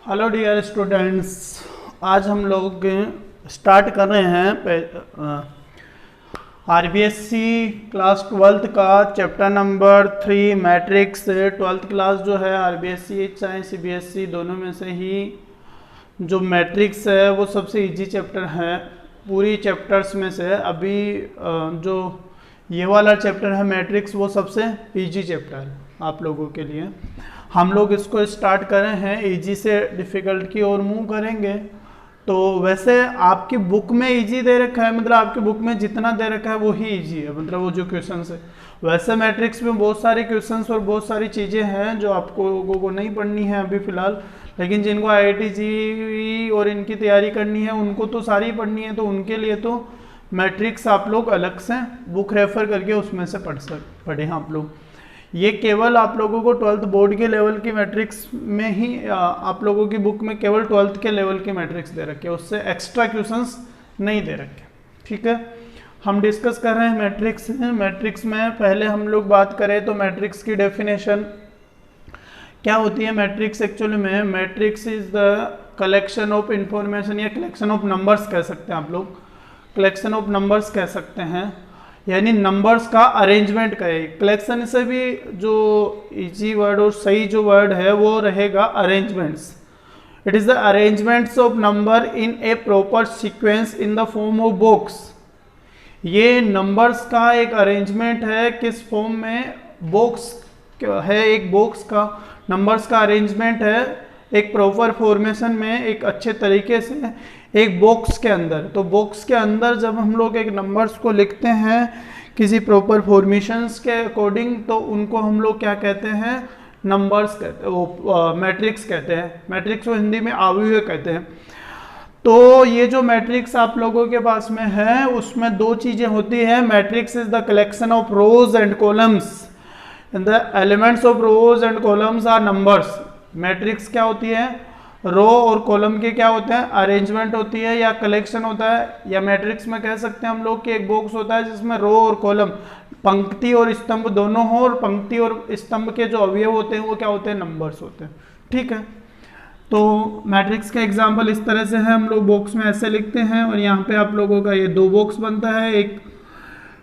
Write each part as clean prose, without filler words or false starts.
Hello dear students, आज हम लोग स्टार्ट कर रहे हैं आरबीएससी क्लास 12th का chapter number 3 matrix. 12th class जो है आरबीएससी चाहे सीबीएसई दोनों में से ही जो मैट्रिक्स है वो सबसे इजी चैप्टर है पूरी चैप्टर्स में से। अभी जो ये वाला चैप्टर है मैट्रिक्स वो सबसे इजी चैप्टर है आप लोगों के लिए। हम लोग इसको स्टार्ट कर रहे हैं इजी से डिफ़िकल्ट की ओर मूव करेंगे। तो वैसे आपकी बुक में इजी दे रखा है, मतलब आपकी बुक में जितना दे रखा है वो ही इजी है, मतलब वो जो क्वेश्चंस है। वैसे मैट्रिक्स में बहुत सारे क्वेश्चंस और बहुत सारी चीज़ें हैं जो आपको लोगों को नहीं पढ़नी है अभी फ़िलहाल, लेकिन जिनको IIT JEE और इनकी तैयारी करनी है उनको तो सारी पढ़नी है। तो उनके लिए तो मैट्रिक्स आप लोग अलग से बुक रेफ़र करके उसमें से पढ़ें आप लोग। ये केवल आप लोगों को 12th बोर्ड के लेवल की मैट्रिक्स में ही आप लोगों की बुक में केवल 12th के लेवल की मैट्रिक्स दे रखे, उससे एक्स्ट्रा क्वेश्चंस नहीं दे रखे। ठीक है, हम डिस्कस कर रहे हैं मैट्रिक्स। मैट्रिक्स में पहले हम लोग बात करें तो मैट्रिक्स की डेफिनेशन क्या होती है। मैट्रिक्स एक्चुअली में matrix is the collection of information या कलेक्शन ऑफ नंबर्स कह सकते हैं आप लोग, कलेक्शन ऑफ नंबर्स कह सकते हैं, यानी नंबर्स का अरेंजमेंट करें। कलेक्शन से भी जो इजी वर्ड और सही जो वर्ड है वो रहेगा arrangements. It is the arrangements of number in A proper sequence in the form of box. ये नंबर्स का एक अरेंजमेंट है, किस फॉर्म में, बॉक्स है, एक बॉक्स का नंबर्स का अरेंजमेंट है एक प्रॉपर फॉर्मेशन में, एक अच्छे तरीके से एक बॉक्स के अंदर। तो बॉक्स के अंदर जब हम लोग एक नंबर्स को लिखते हैं किसी प्रॉपर फॉर्मेशंस के अकॉर्डिंग, तो उनको हम लोग क्या कहते हैं, नंबर्स कहते हैं, वो मैट्रिक्स कहते हैं। मैट्रिक्स को हिंदी में आव्यूह कहते हैं। तो ये जो मैट्रिक्स आप लोगों के पास में है उसमें दो चीज़ें होती है। Matrix is the collection of rows and columns and the elements of rows and columns are numbers. Matrix क्या होती है, रो और कॉलम के क्या होते हैं, अरेंजमेंट होती है या कलेक्शन होता है। या मैट्रिक्स में कह सकते हैं हम लोग कि एक बॉक्स होता है जिसमें रो और कॉलम, पंक्ति और स्तंभ दोनों हो, और पंक्ति और स्तंभ के जो अवयव होते हैं वो क्या होते हैं, नंबर्स होते हैं। ठीक है, तो मैट्रिक्स का एग्जाम्पल इस तरह से है, हम लोग बॉक्स में ऐसे लिखते हैं और यहाँ पे आप लोगों का ये दो बॉक्स बनता है, एक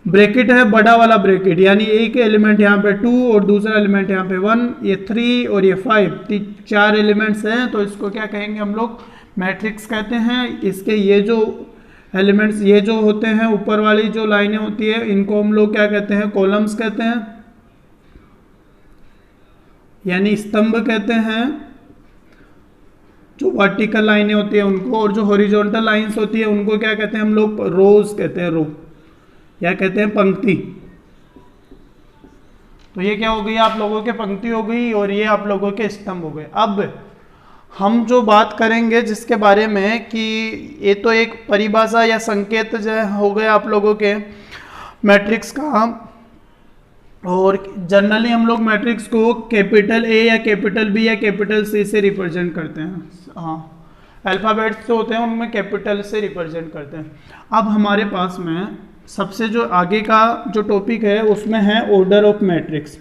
ब्रैकेट है बड़ा वाला ब्रैकेट, यानी एक एलिमेंट यहाँ पे 2 और दूसरा एलिमेंट यहाँ पे 1, ये 3 और ये 5, 4 एलिमेंट्स हैं। तो इसको क्या कहेंगे हम लोग, मैट्रिक्स कहते हैं। इसके ये जो एलिमेंट्स ये जो होते हैं ऊपर वाली जो लाइनें होती है इनको हम लोग क्या कहते हैं, कॉलम्स कहते हैं, यानी स्तंभ कहते हैं। जो वर्टिकल लाइनें होती है उनको, और जो हॉरिजॉन्टल लाइंस होती है उनको क्या कहते हैं हम लोग, रोज कहते हैं, रो या कहते हैं पंक्ति। तो ये क्या हो गई, आप लोगों के पंक्ति हो गई और ये आप लोगों के स्तंभ हो गए। अब हम जो बात करेंगे जिसके बारे में कि ये तो एक परिभाषा या संकेत जो हो गए आप लोगों के मैट्रिक्स का, और जनरली हम लोग मैट्रिक्स को कैपिटल A या कैपिटल B या कैपिटल C से रिप्रेजेंट करते हैं। हाँ, अल्फ़ाबेट्स जो होते हैं उनमें कैपिटल से रिप्रेजेंट करते हैं। अब हमारे पास में सबसे जो आगे का जो टॉपिक है उसमें है order of matrix.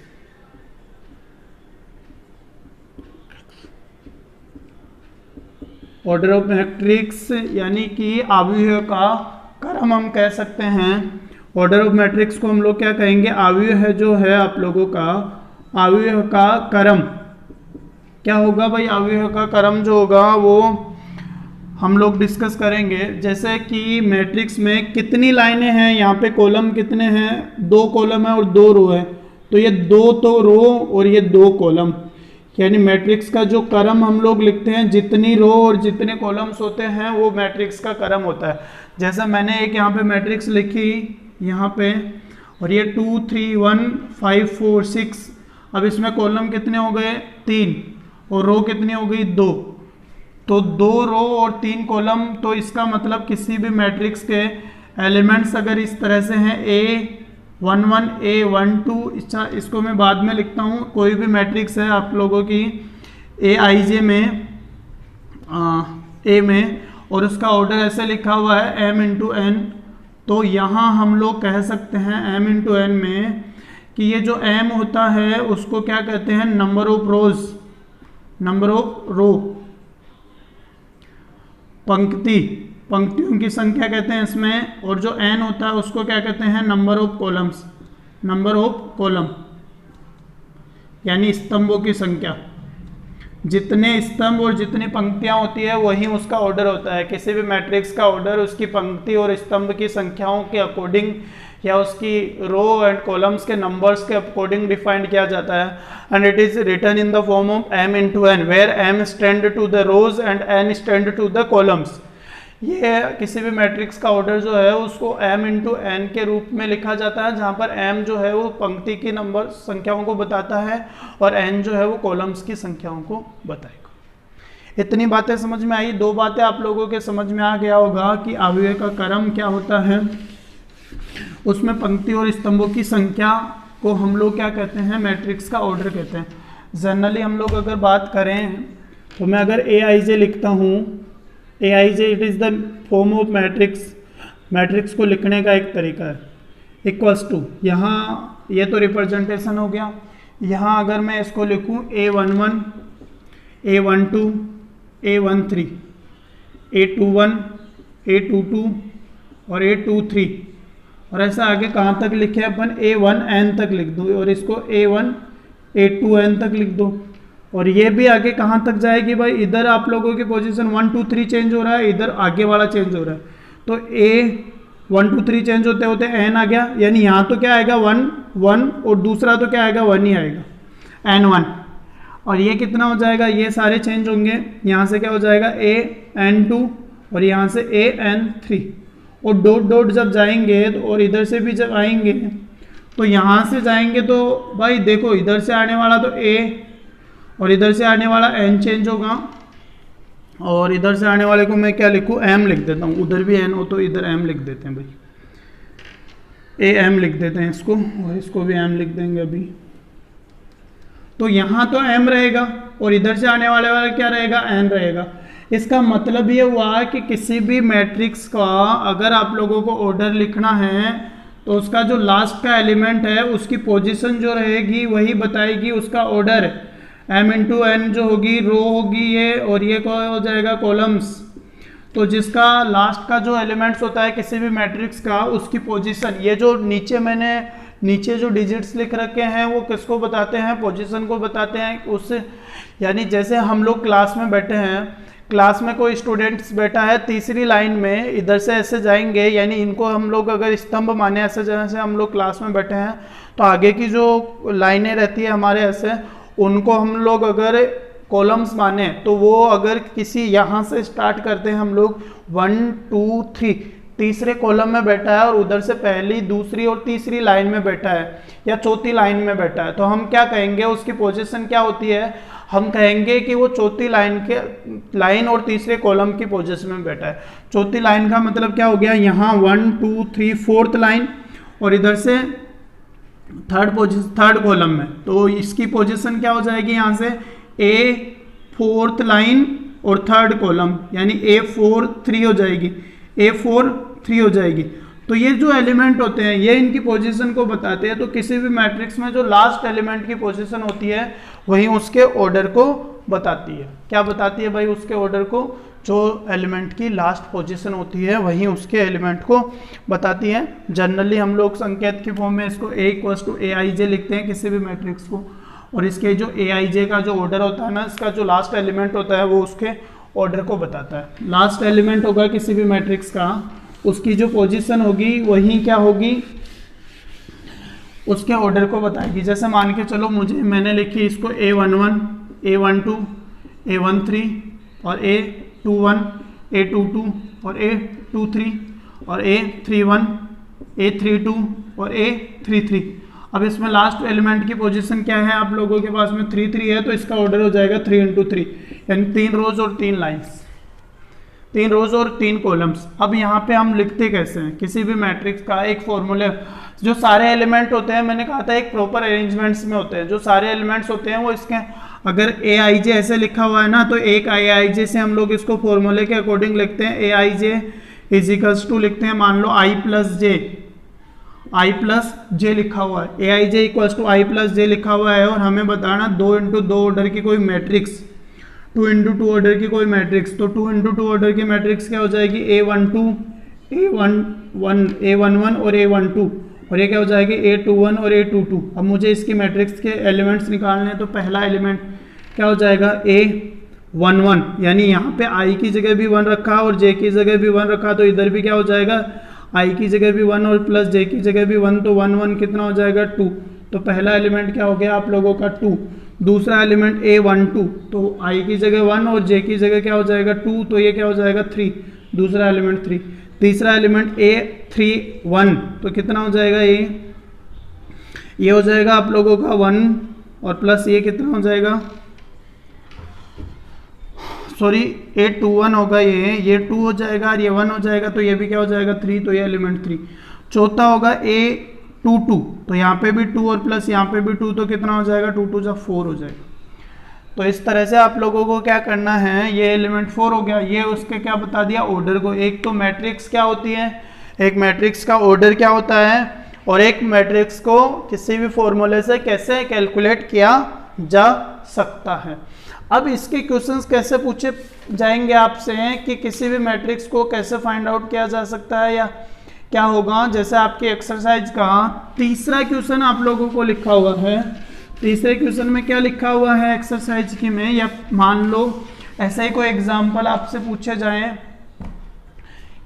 Order of matrix यानी कि आव्यूह का क्रम हम कह सकते हैं। ऑर्डर ऑफ मैट्रिक्स को हम लोग क्या कहेंगे, आव्यूह जो है आप लोगों का, आव्यूह का क्रम क्या होगा भाई, आव्यूह का क्रम जो होगा वो हम लोग डिस्कस करेंगे। जैसे कि मैट्रिक्स में कितनी लाइनें हैं, यहाँ पे कॉलम कितने हैं, 2 कॉलम है और 2 रो है, तो ये 2 तो रो और ये 2 कॉलम, यानी मैट्रिक्स का जो क्रम हम लोग लिखते हैं, जितनी रो और जितने कॉलम्स होते हैं वो मैट्रिक्स का क्रम होता है। जैसे मैंने एक यहाँ पे मैट्रिक्स लिखी यहाँ पे, और ये 2 3 1 5 4 6, अब इसमें कॉलम कितने हो गए, 3, और रो कितनी हो गई, 2। तो 2 रो और 3 कॉलम, तो इसका मतलब किसी भी मैट्रिक्स के एलिमेंट्स अगर इस तरह से हैं A11 A12, इसको मैं बाद में लिखता हूँ, कोई भी मैट्रिक्स है आप लोगों की AIJ में A में, और उसका ऑर्डर ऐसे लिखा हुआ है m × n, तो यहाँ हम लोग कह सकते हैं m × n में कि ये जो m होता है उसको क्या कहते हैं, number of rows, number of row, पंक्तियों की संख्या कहते हैं इसमें, और जो n होता है उसको क्या कहते हैं, number of columns, number of column यानी स्तंभों की संख्या। जितने स्तंभ और जितनी पंक्तियां होती है वही उसका ऑर्डर होता है। किसी भी मैट्रिक्स का ऑर्डर उसकी पंक्ति और स्तंभ की संख्याओं के अकॉर्डिंग या उसकी रो एंड कॉलम्स के नंबर्स के अकॉर्डिंग डिफाइंड किया जाता है। And it is written in the form of m into n, where m stand to the rows and n stand to the columns. ये किसी भी मैट्रिक्स का ऑर्डर जो है उसको m इंटू एन के रूप में लिखा जाता है, जहाँ पर m जो है वो पंक्ति की नंबर संख्याओं को बताता है और n जो है वो कॉलम्स की संख्याओं को बताएगा। इतनी बातें समझ में आई। दो बातें आप लोगों के समझ में आ गया होगा कि अवयव का क्रम क्या होता है, उसमें पंक्ति और स्तंभों की संख्या को हम लोग क्या कहते हैं, मैट्रिक्स का ऑर्डर कहते हैं। जनरली हम लोग अगर बात करें तो मैं अगर aij लिखता हूँ, aij it is the form of matrix, matrix को लिखने का एक तरीका है। इक्वल्स टू, यहाँ ये तो रिप्रेजेंटेशन हो गया। यहाँ अगर मैं इसको लिखूँ a11, a12, a13, a21, a22 और a23, और ऐसा आगे कहाँ तक लिखे अपन, a1n तक लिख दो, और इसको a1 a2n तक लिख दो। और ये भी आगे कहाँ तक जाएगी भाई, इधर आप लोगों की पोजीशन 1 2 3 चेंज हो रहा है, इधर आगे वाला चेंज हो रहा है, तो a 1 2 3 चेंज होते होते n आ गया, यानी यहाँ तो क्या आएगा 1 1, और दूसरा तो क्या आएगा 1 ही आएगा, n1। और ये कितना हो जाएगा, ये सारे चेंज होंगे, यहाँ से क्या हो जाएगा an2 और यहाँ से an3, और डॉट डॉट जब जाएंगे तो और इधर से भी जब आएंगे तो यहाँ से जाएंगे तो भाई देखो इधर से आने वाला तो a और इधर से आने वाला n चेंज होगा, और इधर से आने वाले को मैं क्या लिखूँ, m लिख देता हूँ, उधर भी n हो तो इधर m लिख देते हैं भाई, am लिख देते हैं इसको, और इसको भी m लिख देंगे अभी। तो यहाँ तो m रहेगा और इधर से आने वाला क्या रहेगा, n रहेगा। इसका मतलब ये हुआ कि किसी भी मैट्रिक्स का अगर आप लोगों को ऑर्डर लिखना है तो उसका जो लास्ट का एलिमेंट है उसकी पोजीशन जो रहेगी वही बताएगी उसका ऑर्डर। m इंटू एन जो होगी रो होगी ये, और ये क्या हो जाएगा, कॉलम्स। तो जिसका लास्ट का जो एलिमेंट्स होता है किसी भी मैट्रिक्स का उसकी पोजीशन, ये जो नीचे जो डिजिट्स लिख रखे हैं वो किसको बताते हैं, पोजीशन को बताते हैं। उस यानी जैसे हम लोग क्लास में बैठे हैं, क्लास में कोई स्टूडेंट्स बैठा है तीसरी लाइन में, इधर से ऐसे जाएंगे, यानी इनको हम लोग अगर स्तंभ माने, ऐसे जैसे हम लोग क्लास में बैठे हैं तो आगे की जो लाइनें रहती है हमारे ऐसे, उनको हम लोग अगर कॉलम्स माने तो वो अगर किसी यहाँ से स्टार्ट करते हैं हम लोग 1 2 3, तीसरे कॉलम में बैठा है और उधर से पहली दूसरी और तीसरी लाइन में बैठा है या चौथी लाइन में बैठा है, तो हम क्या कहेंगे, उसकी पोजीशन क्या होती है, हम कहेंगे कि वो चौथी लाइन और तीसरे कॉलम की पोजीशन में बैठा है। चौथी लाइन का मतलब क्या हो गया, यहाँ 1 2 3 4th लाइन, और इधर से थर्ड कॉलम में, तो इसकी पोजीशन क्या हो जाएगी, यहाँ से a 4th लाइन और थर्ड कॉलम, यानी a4 3 हो जाएगी, a4 3 हो जाएगी। तो ये जो एलिमेंट होते हैं ये इनकी पोजीशन को बताते हैं। तो किसी भी मैट्रिक्स में जो लास्ट एलिमेंट की पोजीशन होती है वही उसके ऑर्डर को बताती है। क्या बताती है भाई, उसके ऑर्डर को, जो एलिमेंट की लास्ट पोजीशन होती है वही उसके एलिमेंट को बताती है। जनरली हम लोग संकेत की फॉर्म में इसको a aij लिखते हैं किसी भी मैट्रिक्स को, और इसके जो aij का जो ऑर्डर होता है ना, इसका जो लास्ट एलिमेंट होता है वो उसके ऑर्डर को बताता है। लास्ट एलिमेंट होगा किसी भी मैट्रिक्स का, उसकी जो पोजीशन होगी वही क्या होगी, उसके ऑर्डर को बताएगी। जैसे मान के चलो मैंने लिखी इसको a11, a12, a13 और a21, a22 और a23 और a31, a32 और a33। अब इसमें लास्ट एलिमेंट की पोजीशन क्या है, आप लोगों के पास में 3 3 है, तो इसका ऑर्डर हो जाएगा 3 इंटू 3, यानी 3 रोज और 3 लाइन्स, 3 रोज और 3 कॉलम्स। अब यहाँ पे हम लिखते कैसे हैं, किसी भी मैट्रिक्स का एक फॉर्मूले, जो सारे एलिमेंट होते हैं, मैंने कहा था एक प्रॉपर अरेंजमेंट्स में होते हैं, जो सारे एलिमेंट्स होते हैं वो इसके, अगर aij ऐसे लिखा हुआ है ना, तो एक aij से हम लोग इसको फॉर्मूले के अकॉर्डिंग लिखते हैं। aij इज इक्वल्स टू लिखते हैं, मान लो i प्लस जे लिखा हुआ है, aij equals to i plus J लिखा हुआ है, और हमें बताना 2 इंटू 2 ऑर्डर की कोई मैट्रिक्स, 2 इंटू 2 ऑर्डर की कोई मैट्रिक्स, तो 2 इंटू 2 ऑर्डर की मैट्रिक्स क्या हो जाएगी, A12 A11 A11 और A12, और ये क्या हो जाएगी A21 और A22। अब मुझे इसकी मैट्रिक्स के एलिमेंट्स निकालने हैं, तो पहला एलिमेंट क्या हो जाएगा A11, यानी यहाँ पे I की जगह भी 1 रखा और J की जगह भी 1 रखा, तो इधर भी क्या हो जाएगा I की जगह भी 1 और प्लस J की जगह भी 1, तो 1 1 कितना हो जाएगा 2। तो पहला एलिमेंट क्या हो गया आप लोगों का 2। दूसरा एलिमेंट A12, तो I की जगह 1 और J की जगह क्या हो जाएगा 2, तो ये क्या हो जाएगा 3, दूसरा एलिमेंट 3। तीसरा एलिमेंट A31, तो कितना हो जाएगा ये हो जाएगा आप लोगों का 1 और प्लस ये कितना हो जाएगा, सॉरी A21 होगा, ये 2 हो जाएगा और ये 1 हो जाएगा, तो ये भी क्या हो जाएगा 3, तो ये एलिमेंट 3। चौथा होगा A22, तो यहाँ पे भी 2 और प्लस यहाँ पे भी 2, तो कितना हो जाएगा 2 2 जब 4 हो जाएगा। तो इस तरह से आप लोगों को क्या करना है, ये एलिमेंट 4 हो गया, ये उसके क्या बता दिया ऑर्डर को। एक तो मैट्रिक्स क्या होती है, एक मैट्रिक्स का ऑर्डर क्या होता है, और एक मैट्रिक्स को किसी भी फॉर्मूले से कैसे कैलकुलेट किया जा सकता है। अब इसके क्वेश्चंस कैसे पूछे जाएंगे आपसे कि किसी भी मैट्रिक्स को कैसे फाइंड आउट किया जा सकता है, या क्या होगा, जैसे आपकी एक्सरसाइज का तीसरा क्वेश्चन आप लोगों को लिखा हुआ है। तीसरे क्वेश्चन में क्या लिखा हुआ है एक्सरसाइज की में, या मान लो ऐसा ही कोई एग्जाम्पल आपसे पूछे जाए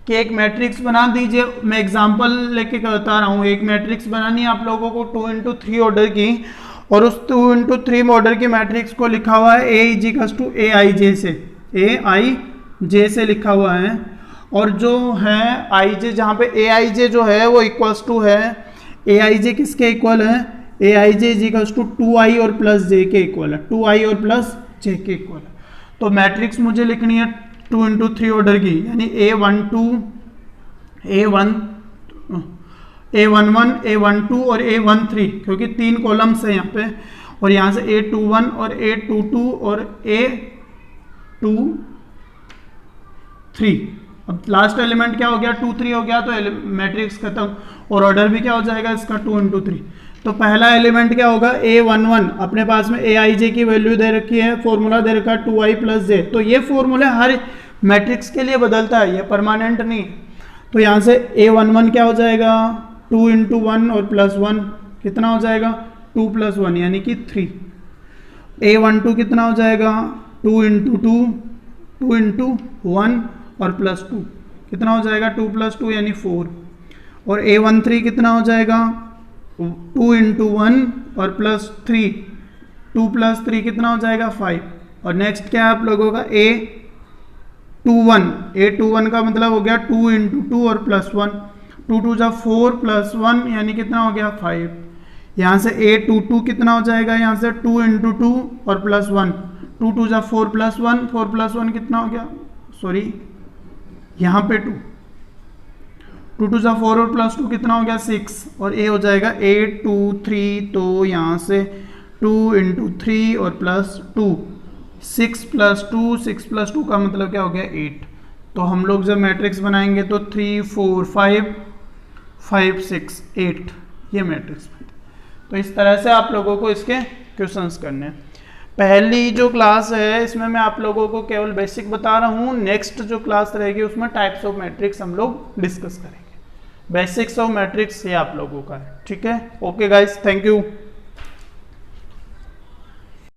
कि एक मैट्रिक्स बना दीजिए। मैं एग्जाम्पल लेके बता रहा हूँ, एक मैट्रिक्स बनानी है आप लोगों को 2 इंटू 3 ऑर्डर की, और उस 2 इंटू 3 ऑर्डर की मैट्रिक्स को लिखा हुआ है A इक्वल्स टू AIJ से, AIJ से लिखा हुआ है, और जो है IJ जहाँ पे AIJ जो है वो इक्वल्स टू है, AIJ किसके इक्वल है, AIJ इक्वल्स टू 2I और प्लस J के इक्वल है, 2I और प्लस J के इक्वल है। तो मैट्रिक्स मुझे लिखनी है 2 इंटू 3 ऑर्डर की, यानी A12 A11 A12 और A13, क्योंकि 3 कॉलम्स है यहाँ पे, और यहाँ से A21 और A22 और A23। अब लास्ट एलिमेंट क्या हो गया 2 3 हो गया, तो मैट्रिक्स खत्म, और ऑर्डर भी क्या हो जाएगा इसका 2 इंटू 3। तो पहला एलिमेंट क्या होगा A11, अपने पास में AIJ की वैल्यू दे रखी है, फॉर्मूला दे रखा है 2I प्लस J, तो ये फॉर्मूला हर मैट्रिक्स के लिए बदलता है, ये परमानेंट नहीं। तो यहाँ से A11 क्या हो जाएगा 2 इंटू 1 और प्लस 1, कितना हो जाएगा 2 प्लस 1 यानी कि 3। A12 कितना हो जाएगा 2 इंटू 2 2 इंटू 1 और प्लस 2, कितना हो जाएगा 2 प्लस 2 यानी 4। और A13 कितना हो जाएगा 2 इंटू 1 और प्लस 3, 2 प्लस 3 कितना हो जाएगा 5। और नेक्स्ट क्या है आप लोगों का A21 का मतलब हो गया 2 इंटू 2 और प्लस 1, 2 2 जा 4 प्लस 1 यानी कितना हो गया 5। यहाँ से A22 कितना हो जाएगा, यहाँ से 2 इंटू 2 और प्लस 1, 2 2 जा 4 प्लस 1, 4 प्लस 1 कितना हो गया, सॉरी यहाँ पे 2 2 जा 4 और प्लस 2 कितना हो गया 6, और A हो जाएगा 8 2 3, तो यहाँ से 2 इंटू 3 और प्लस 2, 6 प्लस 2, 6 प्लस 2 का मतलब क्या हो गया 8। तो हम लोग जब मैट्रिक्स बनाएंगे तो 3 4 5 5 6 8, ये मैट्रिक्स। तो इस तरह से आप लोगों को इसके क्वेश्चंस करने हैं। पहली जो क्लास है इसमें मैं आप लोगों को केवल बेसिक बता रहा हूँ, नेक्स्ट जो क्लास रहेगी उसमें टाइप्स ऑफ मैट्रिक्स हम लोग डिस्कस करेंगे। बेसिक्स ऑफ मैट्रिक्स ये आप लोगों का है, ठीक है। Okay guys, thank you.